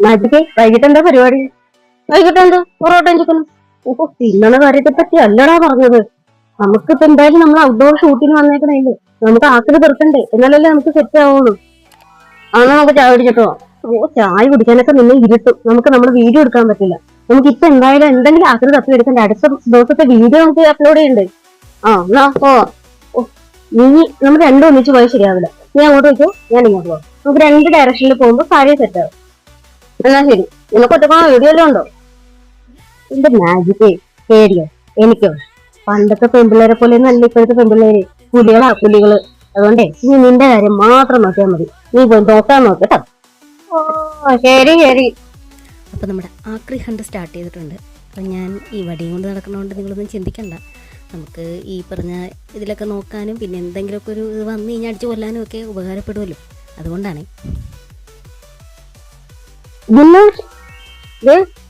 Magic വൈകിട്ട് എന്താ പരിപാടി? വൈകിട്ട് എന്താ പൊറോട്ടയും ചിക്കനും? ഓഹോ, തിന്നണ കാര്യത്തെ പറ്റി അല്ലടാ പറഞ്ഞത്. നമുക്കിപ്പോ എന്തായാലും നമ്മൾ ഔട്ട്ഡോർ ഷൂട്ടിന് വന്നേക്കണേല് നമുക്ക് ആക്കില് തീർക്കണ്ടേ, എന്നാലല്ലേ നമുക്ക് സെറ്റ് ആവുള്ളൂ. അന്ന് നമുക്ക് ചായ കുടിച്ചിട്ടോ? ഓ, ചായ കുടിക്കാനൊക്കെ നിന്നെ ഇരുട്ടും, നമുക്ക് നമ്മുടെ വീഡിയോ എടുക്കാൻ പറ്റില്ല. നമുക്ക് ഇപ്പൊ എന്തായാലും എന്തെങ്കിലും ആക്കില് തപ്പി എടുക്കണ്ടേ, അടുത്ത ദിവസത്തെ വീഡിയോ നമുക്ക് അപ്ലോഡ് ചെയ്യണ്ടേ. എന്നാ ഓ, നീ നമ്മൾ രണ്ടും ഒന്നിച്ച് പോയാൽ ശരിയാവില്ല. നീ അങ്ങോട്ട് വെച്ചോ, ഞാൻ ഇങ്ങോട്ട് പോകാം. നമുക്ക് രണ്ട് ഡയറക്ഷനിൽ പോകുമ്പോ കാര്യം സെറ്റ് ആവും. എന്നാ ശരി. നിനക്ക് ഒറ്റക്കോ വീഡിയോ എല്ലാം ഉണ്ടോ? എന്റെ മാജിക്കേ, പേടിയോ? എനിക്കോ? പണ്ടത്തെ പെൺപിള്ളേരെ പോലെ നല്ല ഇപ്പോഴത്തെ പെൺപിള്ളേര് പുലികള്. അതുകൊണ്ടേ നീ നിന്റെ കാര്യം മാത്രം നോക്കിയാൽ മതി. നീ പോയി നോക്കാൻ നോക്കട്ടോ. ഓ, ശരി ശരി. അപ്പോൾ നമ്മുടെ ആക്രി ഹണ്ട് സ്റ്റാർട്ട് ചെയ്തിട്ടുണ്ട്. അപ്പം ഞാൻ ഈ വടിയും കൊണ്ട് നടക്കുന്നതുകൊണ്ട് നിങ്ങളൊന്നും ചിന്തിക്കണ്ട. നമുക്ക് ഈ പറഞ്ഞ ഇതിലൊക്കെ നോക്കാനും പിന്നെ എന്തെങ്കിലുമൊക്കെ ഒരു ഇത് വന്ന് കഴിഞ്ഞാൽ അടിച്ചു കൊല്ലാനും ഒക്കെ ഉപകാരപ്പെടുമല്ലോ, അതുകൊണ്ടാണ്.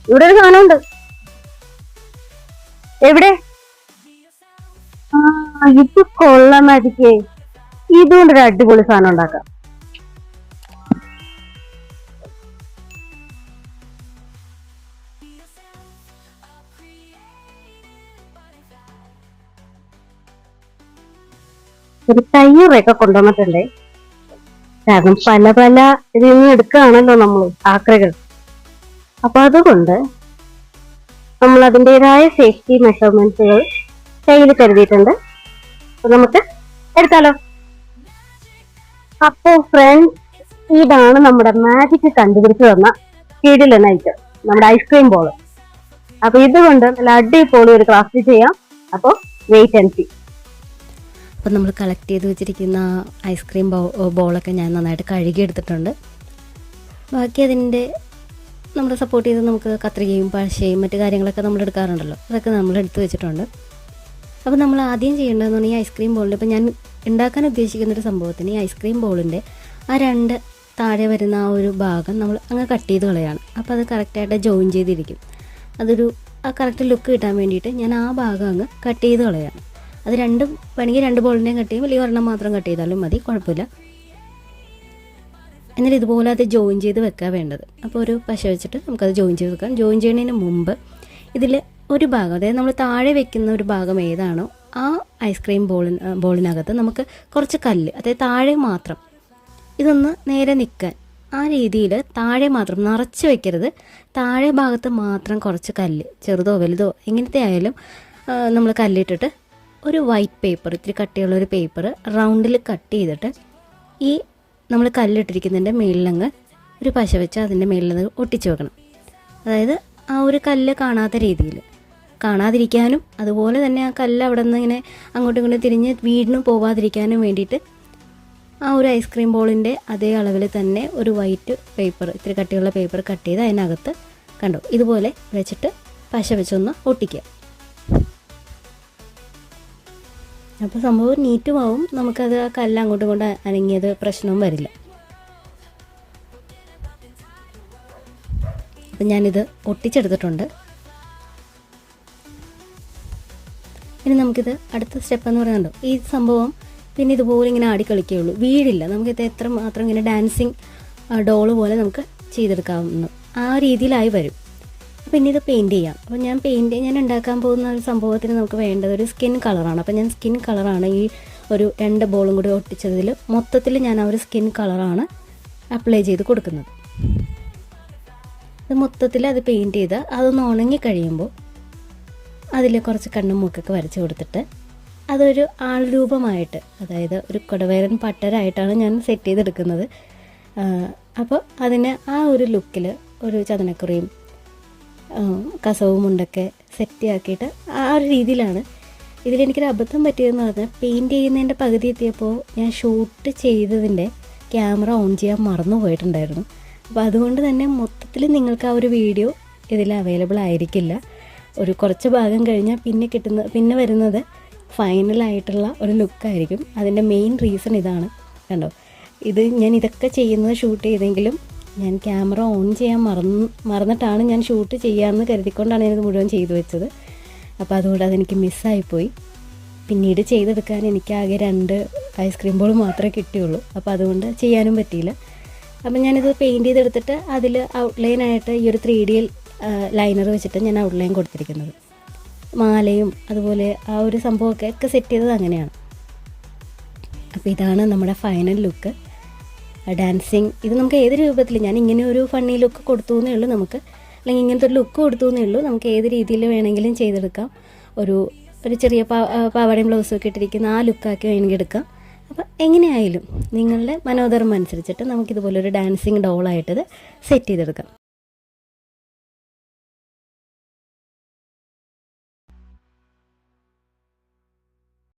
ഇവിടെ ഒരു സാധനമുണ്ട്. എവിടെ? ഇത് കൊള്ളാം മാജിക്കേ. ഇതുകൊണ്ടൊരു അടിപൊളി സാധനം ഉണ്ടാക്കാം. ഒരു തയ്യറൊക്കെ കൊണ്ടുവന്നിട്ടുണ്ടേ. കാരണം പല പല ഇതിൽ നിന്ന് എടുക്കുകയാണല്ലോ നമ്മൾ ആക്രികൾ. അപ്പൊ അതുകൊണ്ട് നമ്മൾ അതിൻ്റെതായ സേഫ്റ്റി മെഷർമെന്റ്സുകൾ കയ്യിൽ കരുതിയിട്ടുണ്ട്. അപ്പൊ നമുക്ക് എടുത്താലോ. അപ്പോ ഫ്രണ്ട്സ്, ഇതാണ് നമ്മുടെ മാജിക് കണ്ടുപിടിച്ചു തന്ന കിടിലൻ ഐറ്റം, നമ്മുടെ ഐസ്ക്രീം ബോൾ. അപ്പൊ ഇതുകൊണ്ട് നല്ല അടിപൊളി ഒരു ക്രാഫ്റ്റ് ചെയ്യാം. അപ്പൊ വെയിറ്റ് ആൻഡ് സീ. അപ്പം നമ്മൾ കളക്ട് ചെയ്ത് വെച്ചിരിക്കുന്ന ഐസ്ക്രീം ബോളൊക്കെ ഞാൻ നന്നായിട്ട് കഴുകിയെടുത്തിട്ടുണ്ട്. ബാക്കി അതിൻ്റെ നമ്മൾ സപ്പോർട്ട് ചെയ്ത് നമുക്ക് കത്രികയും പശയും മറ്റു കാര്യങ്ങളൊക്കെ നമ്മൾ എടുക്കാറുണ്ടല്ലോ, അതൊക്കെ നമ്മൾ എടുത്ത് വെച്ചിട്ടുണ്ട്. അപ്പോൾ നമ്മൾ ആദ്യം ചെയ്യേണ്ടതെന്ന് പറഞ്ഞാൽ ഈ ഐസ്ക്രീം ബോളിൻ്റെ, ഇപ്പോൾ ഞാൻ ഉണ്ടാക്കാൻ ഉദ്ദേശിക്കുന്നൊരു സംഭവത്തിന് ഈ ഐസ്ക്രീം ബോളിൻ്റെ ആ രണ്ട് താഴെ വരുന്ന ആ ഒരു ഭാഗം നമ്മൾ അങ്ങ് കട്ട് ചെയ്ത് കളയാണ്. അപ്പോൾ അത് കറക്റ്റായിട്ട് ജോയിൻ ചെയ്തിരിക്കും. ആ കറക്റ്റ് ലുക്ക് കിട്ടാൻ വേണ്ടിയിട്ട് ഞാൻ ആ ഭാഗം അങ്ങ് കട്ട് ചെയ്ത് കളയാണ്. അത് രണ്ടും വേണമെങ്കിൽ രണ്ട് ബോളിൻ്റെയും കട്ട് ചെയ്യും, വലിയ ഒരെണ്ണം മാത്രം കട്ട് ചെയ്താലും മതി, കുഴപ്പമില്ല. എന്നിട്ട് ഇതുപോലെ അത് ജോയിൻ ചെയ്ത് വെക്കാൻ വേണ്ടത്. അപ്പോൾ ഒരു പശ വെച്ചിട്ട് നമുക്കത് ജോയിൻ ചെയ്ത് വെക്കാം. ജോയിൻ ചെയ്യുന്നതിന് മുമ്പ് ഇതിൽ ഒരു ഭാഗം, അതായത് നമ്മൾ താഴെ വെക്കുന്ന ഒരു ഭാഗം ഏതാണോ ആ ഐസ്ക്രീം ബോളിനകത്ത് നമുക്ക് കുറച്ച് കല്ല്, അതായത് താഴെ മാത്രം ഇതൊന്ന് നേരെ നിൽക്കാൻ ആ രീതിയിൽ താഴെ മാത്രം നിറച്ച് വെക്കരുത്. താഴെ ഭാഗത്ത് മാത്രം കുറച്ച് കല്ല്, ചെറുതോ വലുതോ എങ്ങനത്തെ ആയാലും നമ്മൾ കല്ലിട്ടിട്ട് ഒരു വൈറ്റ് പേപ്പർ, ഇത്തിരി കട്ടിയുള്ളൊരു പേപ്പർ റൗണ്ടിൽ കട്ട് ചെയ്തിട്ട് ഈ നമ്മൾ കല്ലിട്ടിരിക്കുന്നതിൻ്റെ മേളിലങ്ങ് ഒരു പശ വെച്ച് അതിൻ്റെ മേളിൽ ഒട്ടിച്ച് വെക്കണം. അതായത് ആ ഒരു കല്ല് കാണാത്ത രീതിയിൽ, കാണാതിരിക്കാനും അതുപോലെ തന്നെ ആ കല്ല് അവിടെ നിന്ന് ഇങ്ങനെ അങ്ങോട്ടും ഇങ്ങോട്ടും തിരിഞ്ഞ് വീടിനും പോകാതിരിക്കാനും വേണ്ടിയിട്ട് ആ ഒരു ഐസ്ക്രീം ബോളിൻ്റെ അതേ അളവിൽ തന്നെ ഒരു വൈറ്റ് പേപ്പർ, ഇത്തിരി കട്ടിയുള്ള പേപ്പർ കട്ട് ചെയ്ത് അതിനകത്ത് കണ്ടോ ഇതുപോലെ വെച്ചിട്ട് പശ വെച്ചൊന്ന് ഒട്ടിക്കുക. അപ്പോൾ സംഭവം നീറ്റുമാവും, നമുക്കത് ആ കല്ല് അങ്ങോട്ടും ഇങ്ങോട്ടും അനങ്ങിയത് പ്രശ്നവും വരില്ല. അപ്പം ഞാനിത് ഒട്ടിച്ചെടുത്തിട്ടുണ്ട്. ഇനി നമുക്കിത് അടുത്ത സ്റ്റെപ്പ് എന്ന് പറയുന്നുണ്ടോ, ഈ സംഭവം പിന്നെ ഇതുപോലെ ഇങ്ങനെ ആടിക്കളിക്കുകയുള്ളൂ, വീഴില്ല. നമുക്കിത് എത്ര മാത്രം ഇങ്ങനെ ഡാൻസിങ് ഡോള് പോലെ നമുക്ക് ചെയ്തെടുക്കാവുന്ന ആ രീതിയിലായി വരും. പിന്നെ ഇത് പെയിൻറ്റ് ചെയ്യാം. അപ്പോൾ ഞാൻ ഉണ്ടാക്കാൻ പോകുന്ന ഒരു സംഭവത്തിന് നമുക്ക് വേണ്ടത് ഒരു സ്കിൻ കളറാണ്. അപ്പോൾ ഞാൻ സ്കിൻ കളറാണ് ഈ ഒരു രണ്ട് ബോളും കൂടി ഒട്ടിച്ചതിൽ മൊത്തത്തിൽ ഞാൻ ആ ഒരു സ്കിൻ കളറാണ് അപ്ലൈ ചെയ്ത് കൊടുക്കുന്നത്. അത് മൊത്തത്തിൽ അത് പെയിൻറ്റ് ചെയ്ത് അതൊന്ന് ഉണങ്ങി കഴിയുമ്പോൾ അതിൽ കുറച്ച് കണ്ണും മൂക്കൊക്കെ വരച്ച് കൊടുത്തിട്ട് അതൊരു ആൾ രൂപമായിട്ട്, അതായത് ഒരു കൊടവേരൻ പട്ടരായിട്ടാണ് ഞാൻ സെറ്റ് ചെയ്തെടുക്കുന്നത്. അപ്പോൾ അതിന് ആ ഒരു ലുക്കിൽ ഒരു ചതനക്കുറിയും കസവും മുണ്ടൊക്കെ സെറ്റാക്കിയിട്ട് ആ ഒരു രീതിയിലാണ്. ഇതിലെനിക്കൊരു അബദ്ധം പറ്റിയതെന്ന് പറഞ്ഞാൽ പെയിൻറ്റ് ചെയ്യുന്നതിൻ്റെ പകുതി എത്തിയപ്പോൾ ഞാൻ ഷൂട്ട് ചെയ്തതിൻ്റെ ക്യാമറ ഓൺ ചെയ്യാൻ മറന്നു പോയിട്ടുണ്ടായിരുന്നു. അപ്പോൾ അതുകൊണ്ട് തന്നെ മൊത്തത്തിൽ നിങ്ങൾക്ക് ആ ഒരു വീഡിയോ ഇതിൽ അവൈലബിൾ ആയിരിക്കില്ല. ഒരു കുറച്ച് ഭാഗം കഴിഞ്ഞാൽ പിന്നെ വരുന്നത് ഫൈനലായിട്ടുള്ള ഒരു ലുക്കായിരിക്കും. അതിൻ്റെ മെയിൻ റീസൺ ഇതാണ്. കണ്ടോ, ഞാൻ ഇതൊക്കെ ചെയ്യുന്നത് ഷൂട്ട് ചെയ്തെങ്കിലും ഞാൻ ക്യാമറ ഓൺ ചെയ്യാൻ മറന്നിട്ടാണ് ഞാൻ ഷൂട്ട് ചെയ്യാമെന്ന് കരുതിക്കൊണ്ടാണ് ഞാനിത് മുഴുവൻ ചെയ്തു വെച്ചത്. അപ്പോൾ അതുകൊണ്ട് അതെനിക്ക് മിസ്സായിപ്പോയി. പിന്നീട് ചെയ്തെടുക്കാൻ എനിക്കാകെ 2 ഐസ്ക്രീം ബോൾ മാത്രമേ കിട്ടിയുള്ളൂ. അപ്പോൾ അതുകൊണ്ട് ചെയ്യാനും പറ്റിയില്ല. അപ്പം ഞാനിത് പെയിൻറ്റ് ചെയ്തെടുത്തിട്ട് അതിൽ ഔട്ട്ലൈനായിട്ട് ഈ ഒരു 3D ലൈനർ വെച്ചിട്ട് ഞാൻ ഔട്ട്ലൈൻ കൊടുത്തിരിക്കുന്നത്. മാലയും അതുപോലെ ആ ഒരു സംഭവമൊക്കെ സെറ്റ് ചെയ്തത് അങ്ങനെയാണ്. അപ്പോൾ ഇതാണ് നമ്മുടെ ഫൈനൽ ലുക്ക്. ഡാൻസിങ് ഇത് നമുക്ക് ഏത് രൂപത്തിൽ, ഞാൻ ഇങ്ങനെ ഒരു ഫണ്ണി ലുക്ക് കൊടുത്തു എന്നേ ഉള്ളൂ നമുക്ക്, അല്ലെങ്കിൽ ഇങ്ങനത്തെ ഒരു ലുക്ക് കൊടുത്തു എന്നേ ഉള്ളൂ. നമുക്ക് ഏത് രീതിയിൽ വേണമെങ്കിലും ചെയ്തെടുക്കാം. ഒരു ചെറിയ പാവാടയും ബ്ലൗസും ഒക്കെ ഇട്ടിരിക്കുന്ന ആ ലുക്കാക്കി വേണമെങ്കിൽ എടുക്കാം. അപ്പോൾ എങ്ങനെയായാലും നിങ്ങളുടെ മനോധർമ്മം അനുസരിച്ചിട്ട് നമുക്കിതുപോലൊരു ഡാൻസിങ് ഡോളായിട്ടത് സെറ്റ് ചെയ്തെടുക്കാം.